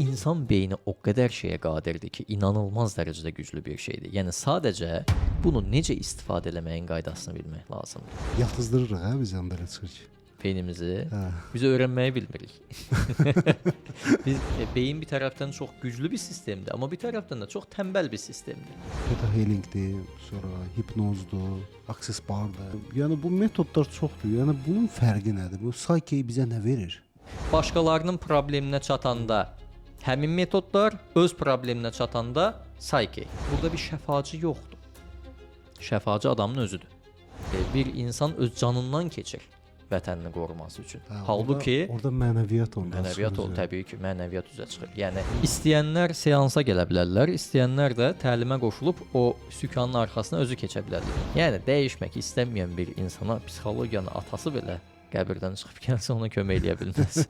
İnsan beyni o qədər şeyə qadirdir ki, inanılmaz dərəcədə güclü bir şeydir. Yəni sadəcə bunu necə istifadə etməyin qaydasını bilmək lazımdır. Yatızdırırıq hə biz belə çıxır ki. Beynimizi Hə. biz öyrənməyi bilmirik. Biz beyin bir tərəfdən çox güclü bir sistemdir, amma bir tərəfdən də çox tənbəl bir sistemdir. Theta healingdir, sonra hipnozdur, access bardır. Yəni bu metodlar çoxdur. Yəni bunun fərqi nədir? Bu psyche bizə nə verir? Başqalarının probleminə çatanda həmin metodlar, öz probleminə çatanda psyche. Burada bir şəfaçı yoxdur. Şəfaçı adamın özüdür. Bir insan öz canından keçir vətənini qoruması üçün. Halbuki orada mənəviyyat olur. Mənəviyyat təbii ki, mənəviyyat üzə çıxır. Yəni istəyənlər seansa gələ bilərlər, istəyənlər də təlimə qoşulub o sükanın arxasına özü keçə bilərlər. Yəni dəyişmək istəməyən bir insana psixologiyanın atası belə qəbirdən çıxıb gəlsə ona kömək eləyə bilməz.